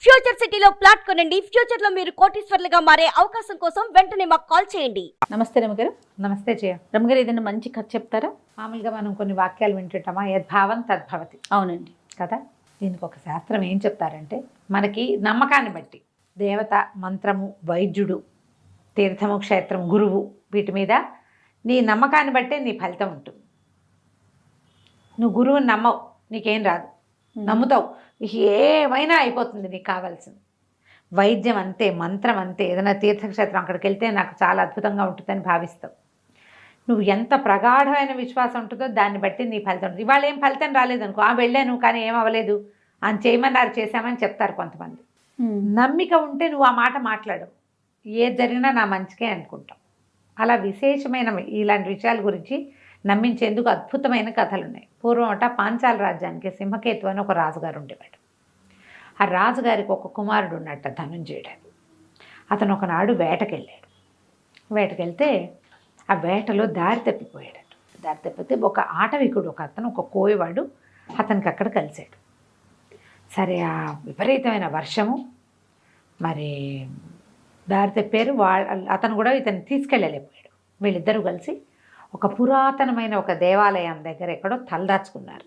Future సిటీలో plot కొనండి. Future లో మీరు కోటీశ్వర్లుగా మారే అవకాశం కోసం వెంటనే మాకు కాల్ చేయండి. నమస్తే రమగారు. నమస్తే జయ. రమగారు ఏదైనా మంచి కథ చెప్తారా? మామూలుగా మనం కొన్ని వాక్యాలు వింటుంటామా, యద్భావం తద్భవతి అవునండి కదా. దీనికి ఒక శాస్త్రం ఏం చెప్తారంటే, మనకి నమ్మకాన్ని బట్టి దేవత, మంత్రము, వైద్యుడు, తీర్థము, క్షేత్రం, గురువు, వీటి మీద నీ నమ్మకాన్ని బట్టే నీ ఫలితం ఉంటుంది. నువ్వు గురువుని నమ్మవు, నీకేం రాదు. నమ్ముతావు, ఏమైనా అయిపోతుంది నీకు కావాల్సింది. వైద్యం అంతే, మంత్రం అంతే. ఏదైనా తీర్థక్షేత్రం అక్కడికి వెళ్తే నాకు చాలా అద్భుతంగా ఉంటుందని భావిస్తావు. నువ్వు ఎంత ప్రగాఢమైన విశ్వాసం ఉంటుందో దాన్ని బట్టి నీ ఫలితం ఉంటుంది. ఇవాళ ఏం ఫలితం రాలేదనుకో, వెళ్ళాను కానీ ఏం అవ్వలేదు అని చేయమన్నారు, చేశామని చెప్తారు కొంతమంది. నమ్మిక ఉంటే నువ్వు ఆ మాట మాట్లాడవు, ఏది జరిగినా నా మంచికే అనుకుంటాం. అలా విశేషమైన ఇలాంటి విషయాల గురించి నమ్మించేందుకు అద్భుతమైన కథలు ఉన్నాయి. పూర్వం పాంచాల రాజ్యానికి సింహకేతు అని ఒక రాజుగారు ఉండేవాడు. ఆ రాజుగారికి ఒక కుమారుడు ఉన్నట్ట, ధనుంజయుడు. అతను ఒకనాడు వేటకెళ్ళాడు. వేటకెళ్తే ఆ వేటలో దారి తప్పిపోయాడు. దారి తప్పితే ఒక ఆటవికుడు, ఒక కోయవాడు అతనికి అక్కడ కలిశాడు. సరే, ఆ విపరీతమైన వర్షము, మరి దారి తప్పారు. అతను కూడా ఇతన్ని తీసుకెళ్ళలేకపోయాడు. వీళ్ళిద్దరూ కలిసి ఒక పురాతనమైన ఒక దేవాలయం దగ్గర ఎక్కడో తలదాచుకున్నారు.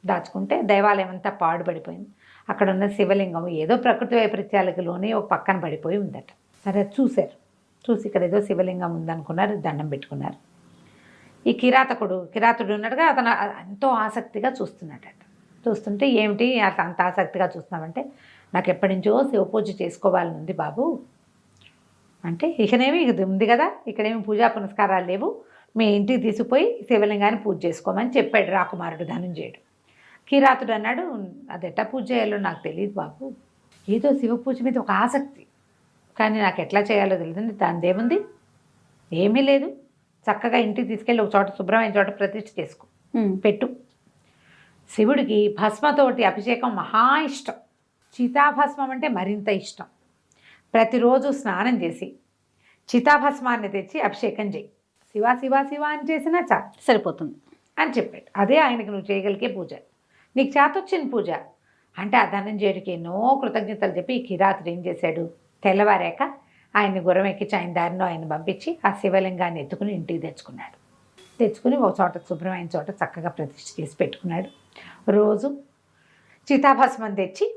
దాచుకుంటే దేవాలయం అంతా పాడుపడిపోయింది. అక్కడ ఉన్న శివలింగం ఏదో ప్రకృతి వైపరీత్యాలకు లోనే ఒక పక్కన పడిపోయి ఉందట. సరే, చూశారు. చూసి ఇక్కడ ఏదో శివలింగం ఉందనుకున్నారు, దండం పెట్టుకున్నారు. ఈ కిరాతుడు ఉన్నట్టుగా అతను ఎంతో ఆసక్తిగా చూస్తున్నాడట. చూస్తుంటే, ఏమిటి అంత ఆసక్తిగా చూస్తున్నామంటే, నాకు ఎప్పటి నుంచో శివ పూజ చేసుకోవాలని ఉంది బాబు అంటే, ఇకనేమి ఇది ఉంది కదా, ఇక్కడేమి పూజా పునస్కారాలు లేవు, మీ ఇంటికి తీసుకుపోయి శివలింగాన్ని పూజ చేసుకోమని చెప్పాడు రాకుమారుడు ధనుంజయుడు. కిరాతుడు అన్నాడు, అదెట్టా పూజ చేయాలో నాకు తెలియదు బాబు, ఏదో శివ పూజ మీద ఒక ఆసక్తి, కానీ నాకు ఎట్లా చేయాలో తెలియదండి. దానిదేముంది, ఏమీ లేదు, చక్కగా ఇంటికి తీసుకెళ్ళి ఒక చోట శుభ్రమైన చోట ప్రతిష్ఠ చేసుకో, పెట్టు. శివుడికి భస్మతోటి అభిషేకం మహా ఇష్టం. చితాభస్మం అంటే మరింత ఇష్టం. ప్రతిరోజు స్నానం చేసి చితాభస్మాన్ని తెచ్చి అభిషేకం చేయి. శివ శివ శివ అని చేసినా చాలు, సరిపోతుంది అని చెప్పాడు. అదే ఆయనకి నువ్వు చేయగలిగే పూజ, నీకు చేతొచ్చిన పూజ అంటే. ఆ ధనంజయుడికి ఎన్నో కృతజ్ఞతలు చెప్పి ఈ కిరాతుడు ఏం చేశాడు, తెల్లవారాక ఆయన్ని గుర్రం ఎక్కించి ఆయన దారిలో ఆయన పంపించి ఆ శివలింగాన్ని ఎత్తుకుని ఇంటికి తెచ్చుకున్నాడు. తెచ్చుకుని ఒక చోట శుభ్రమైన చోట చక్కగా ప్రతిష్ఠ చేసి పెట్టుకున్నాడు. రోజు చితాభస్మం తెచ్చి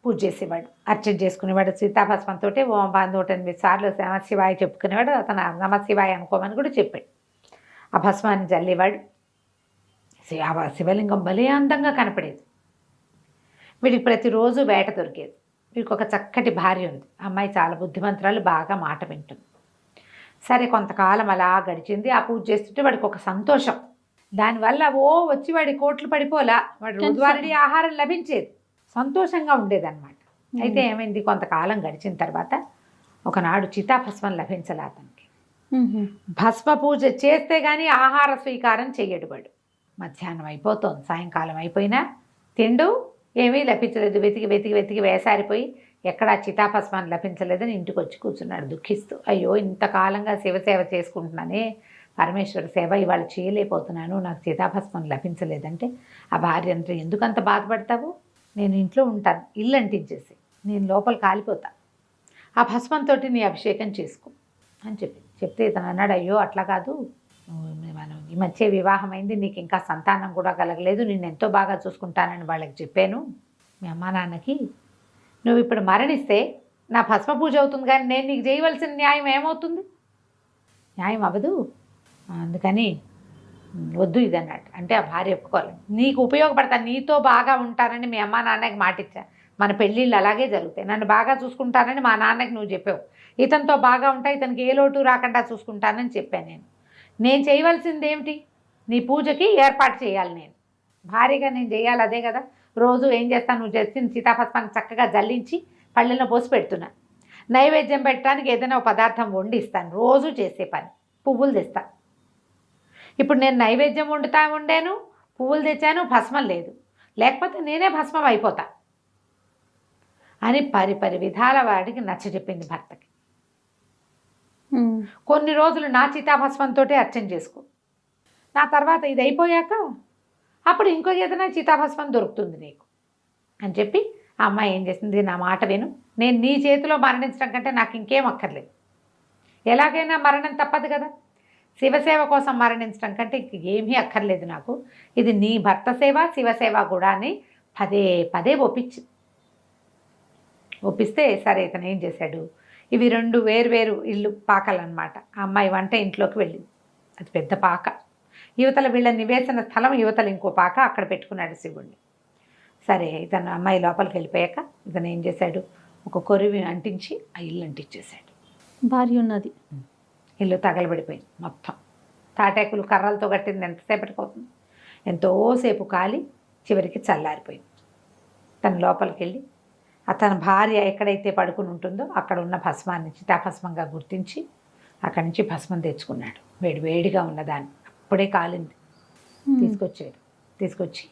పూజ చేసేవాడు, అర్చన చేసుకునేవాడు. సీతాభస్మంతో 108 సార్లు నమశివాయ చెప్పుకునేవాడు. అతను నమశివాయ అనుకోమని కూడా చెప్పాడు. ఆ భస్మాన్ని జల్లేవాడు. శివలింగం భలే అందంగా కనపడేది. వీడికి ప్రతిరోజు వేట దొరికేది. వీడికి ఒక చక్కటి భార్య ఉంది. అమ్మాయి చాలా బుద్ధిమంతురాలు, బాగా మాట వింటుంది. సరే, కొంతకాలం అలా గడిచింది. ఆ పూజ చేస్తుంటే వాడికి ఒక సంతోషం. దానివల్ల వచ్చి వాడి కోట్లు పడిపోలా, వాడి రోజువారీ ఆహారం లభించేది, సంతోషంగా ఉండేదన్నమాట. అయితే ఏమైంది, కొంతకాలం గడిచిన తర్వాత ఒకనాడు చితాభస్మం లభించలే అతనికి. భస్మ పూజ చేస్తే కానీ ఆహార స్వీకారం చెయ్యడు వాడు. మధ్యాహ్నం అయిపోతుంది, సాయంకాలం అయిపోయినా తిండు ఏమీ లభించలేదు. వెతికి వెతికి వెతికి వేసారిపోయి ఎక్కడా చితాభస్మాన్ని లభించలేదని ఇంటికి వచ్చి కూర్చున్నాడు దుఃఖిస్తూ. అయ్యో, ఇంతకాలంగా శివసేవ చేసుకుంటున్నానే, పరమేశ్వర సేవ ఇవాళ చేయలేకపోతున్నాను, నాకు చితాభస్మం లభించలేదంటే ఆ భార్య అంటే, ఎందుకంత బాధపడతావు, నేను ఇంట్లో ఉంటాను, ఇల్లు అంటించేసి నేను లోపల కాలిపోతా, ఆ భస్మంతో నీ అభిషేకం చేసుకో అని చెప్తే ఇతను అన్నాడు, అయ్యో అట్లా కాదు, మనం ఈ మధ్య వివాహం అయింది, నీకు ఇంకా సంతానం కూడా కలగలేదు, నేను ఎంతో బాగా చూసుకుంటానని వాళ్ళకి చెప్పాను మీ అమ్మా నాన్నకి. నువ్వు ఇప్పుడు మరణిస్తే నా భస్మ పూజ అవుతుంది, కానీ నేను నీకు చేయవలసిన న్యాయం ఏమవుతుంది, న్యాయం అవ్వదు, అందుకని వద్దు ఇది అన్నట్టు. అంటే ఆ భార్య ఒప్పుకోవాలి. నీకు ఉపయోగపడతాను, నీతో బాగా ఉంటానని మీ అమ్మా నాన్నకి మాటిచ్చా, మన పెళ్ళిళ్ళు అలాగే జరుగుతాయి, నన్ను బాగా చూసుకుంటానని మా నాన్నకి నువ్వు చెప్పావు, ఇతనితో బాగా ఉంటా, ఇతనికి ఏ లోటు రాకుండా చూసుకుంటానని చెప్పాను. నేను చేయవలసింది ఏమిటి, నీ పూజకి ఏర్పాటు చేయాలి, నేను భారీగా నేను చేయాలి, అదే కదా. రోజు ఏం చేస్తాను, నువ్వు చేసిన సీతాభస్మాన్ని చక్కగా జల్లించి పళ్ళెల్లో పోసి పెడుతున్నా, నైవేద్యం పెట్టడానికి ఏదైనా ఒక పదార్థం వండిస్తాను, రోజు చేసే పని, పువ్వులు తెస్తా. ఇప్పుడు నేను నైవేద్యం వండాను, పువ్వులు తెచ్చాను, భస్మం లేదు, లేకపోతే నేనే భస్మం అయిపోతా అని పరి విధాల వాడికి నచ్చజెప్పింది భర్తకి. కొన్ని రోజులు నా చితాభస్మంతో అర్చన చేసుకో, నా తర్వాత ఇది అయిపోయాక అప్పుడు ఇంకో ఏదైనా చితాభస్మం దొరుకుతుంది నీకు అని చెప్పి ఆ అమ్మాయి ఏం చేసింది, నా మాట విను, నేను నీ చేతిలో మరణించడం కంటే నాకు ఇంకేం అక్కర్లేదు, ఎలాగైనా మరణం తప్పదు కదా, శివసేవ కోసం మరణించడం కంటే ఏమీ అక్కర్లేదు నాకు, ఇది నీ భర్త సేవ శివసేవ కూడా అని పదే పదే ఒప్పిస్తే సరే ఇతను ఏం చేశాడు, ఇవి 2 వేరు ఇల్లు పాకలన్నమాట. ఆ అమ్మాయి వంట ఇంట్లోకి వెళ్ళింది, అది పెద్ద పాక, యువతల వీళ్ళ నివేశన స్థలం, యువతల ఇంకో పాక, అక్కడ పెట్టుకున్నాడు శివుణ్ణి. సరే ఇతను అమ్మాయి లోపలికి వెళ్ళిపోయాక ఇతను ఏం చేశాడు, ఒక కొరివి అంటించి ఆ ఇల్లు అంటించేశాడు. భార్య ఉన్నది, ఇల్లు తగలబడిపోయింది మొత్తం. తాటాకులు కర్రలతో కట్టింది ఎంతసేపటికి అవుతుంది, ఎంతోసేపు కాలి చివరికి చల్లారిపోయింది. తను లోపలికి వెళ్ళి అతని భార్య ఎక్కడైతే పడుకుని ఉంటుందో అక్కడ ఉన్న భస్మాన్ని చితాభస్మంగా గుర్తించి అక్కడి నుంచి భస్మం తెచ్చుకున్నాడు. వేడిగా ఉన్నదాన్ని, అప్పుడే కాలింది, తీసుకొచ్చి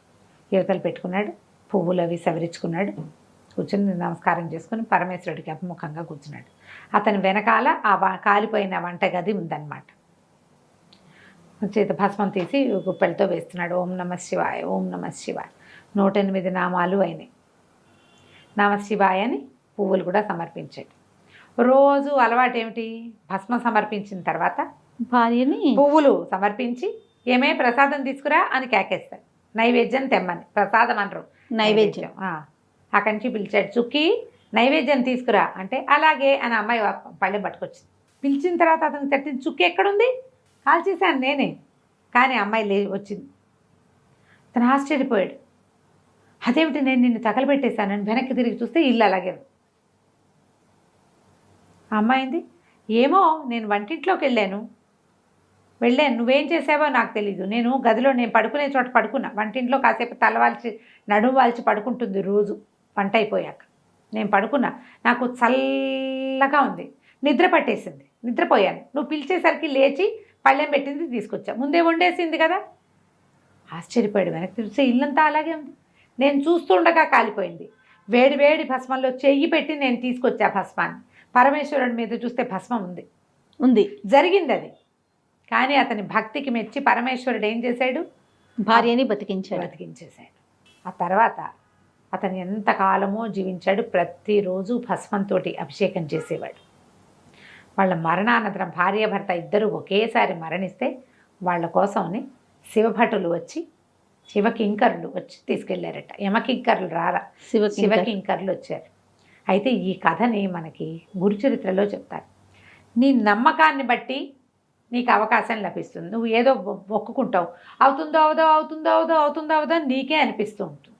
యువతలు పెట్టుకున్నాడు, పువ్వులు అవి సవరించుకున్నాడు, కూర్చొని నమస్కారం చేసుకుని పరమేశ్వరుడికి అభిముఖంగా కూర్చున్నాడు. అతని వెనకాల కాలిపోయిన వంటగది ఉందన్నమాట. చేత భస్మం తీసి గుప్పెలతో వేస్తున్నాడు. ఓం నమః శివాయ, ఓం నమః శివాయ, 108 నామాలు అయినాయి. నమశివాయ అని పువ్వులు కూడా సమర్పించాడు. రోజు అలవాటు ఏమిటి, భస్మం సమర్పించిన తర్వాత భార్యని పువ్వులు సమర్పించి ఏమే ప్రసాదం తీసుకురా అని కేకేస్తాడు. నైవేద్యం తెమ్మని, ప్రసాదం అనరు, నైవేద్యం. అక్కడి నుంచి పిలిచాడు, చుక్కి నైవేద్యం తీసుకురా అంటే అలాగే అని అమ్మాయి పళ్ళెం పట్టుకొచ్చింది. పిలిచిన తర్వాత అతను తట్టిన చుక్కి ఎక్కడుంది, కాల్ చేశాను నేనే, కానీ అమ్మాయి వచ్చింది. అతను ఆశ్చర్యపోయాడు, అదేమిటి నేను నిన్ను తగలబెట్టేశానని వెనక్కి తిరిగి చూస్తే ఇల్లు అలాగే. ఆ అమ్మాయింది, ఏమో నేను వంటింట్లోకి వెళ్ళాను, నువ్వేం చేసావో నాకు తెలీదు, నేను గదిలో నేను పడుకునే చోట పడుకున్నా, వంటింట్లో కాసేపు తలవాల్చి నడుము వాల్చి పడుకుంటుంది రోజు వంట అయిపోయాక, నేను పడుకున్నా, నాకు చల్లగా ఉంది, నిద్ర పట్టేసింది, నిద్రపోయాను, నువ్వు పిలిచేసరికి లేచి పళ్ళెం పెట్టింది తీసుకొచ్చా, ముందే వండేసింది కదా. ఆశ్చర్యపోయాడు, వెనక్కి చూస్తే ఇల్లంతా అలాగే ఉంది, నేను చూస్తుండగా కాలిపోయింది, వేడి భస్మంలో చెయ్యి పెట్టి నేను తీసుకొచ్చా భస్మాన్ని, పరమేశ్వరుడి మీద చూస్తే భస్మం ఉంది జరిగింది అది. కానీ అతని భక్తికి మెచ్చి పరమేశ్వరుడు ఏం చేశాడు, భార్యని బతికించేశాడు. ఆ తర్వాత అతను ఎంతకాలమో జీవించాడు. ప్రతిరోజు భస్మంతో అభిషేకం చేసేవాడు. వాళ్ళ మరణానంతరం భార్యాభర్త ఇద్దరు ఒకేసారి మరణిస్తే వాళ్ళ కోసమని శివభటులు వచ్చి, శివకింకరులు వచ్చి తీసుకెళ్లారట. యమకింకరులు రారా, శివకింకరులు వచ్చారు. అయితే ఈ కథని మనకి గురుచరిత్రలో చెప్తారు. నీ నమ్మకాన్ని బట్టి నీకు అవకాశం లభిస్తుంది. నువ్వు ఏదో మొక్కుకుంటావు, అవుతుందో అవదో నీకే అనిపిస్తూ ఉంటుంది,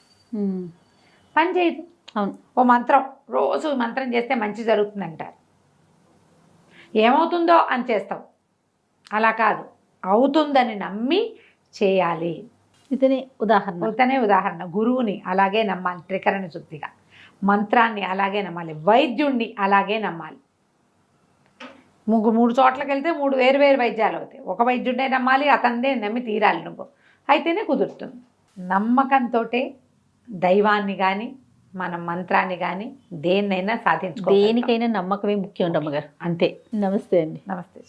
పని చేయదు. అవును, ఓ మంత్రం రోజు మంత్రం చేస్తే మంచి జరుగుతుంది అంటారు, ఏమవుతుందో అని చేస్తావు, అలా కాదు, అవుతుందని నమ్మి చేయాలి. ఇతనే ఉదాహరణ. గురువుని అలాగే నమ్మాలి, త్రికరణ శుద్ధిగా, మంత్రాన్ని అలాగే నమ్మాలి, వైద్యుణ్ణి అలాగే నమ్మాలి. 3 చోట్లకి వెళ్తే 3 వేరు వైద్యాలు అవుతాయి. ఒక వైద్యుడినే నమ్మాలి, అతన్నే నమ్మి తీరాలి నువ్వు, అయితేనే కుదురుతుంది. నమ్మకంతో దైవాన్ని కానీ మన మంత్రాన్ని కానీ దేన్నైనా సాధించుకో. దేనికైనా నమ్మకమే ముఖ్యం రమ్మగారు. అంతే. నమస్తే అండి. నమస్తే.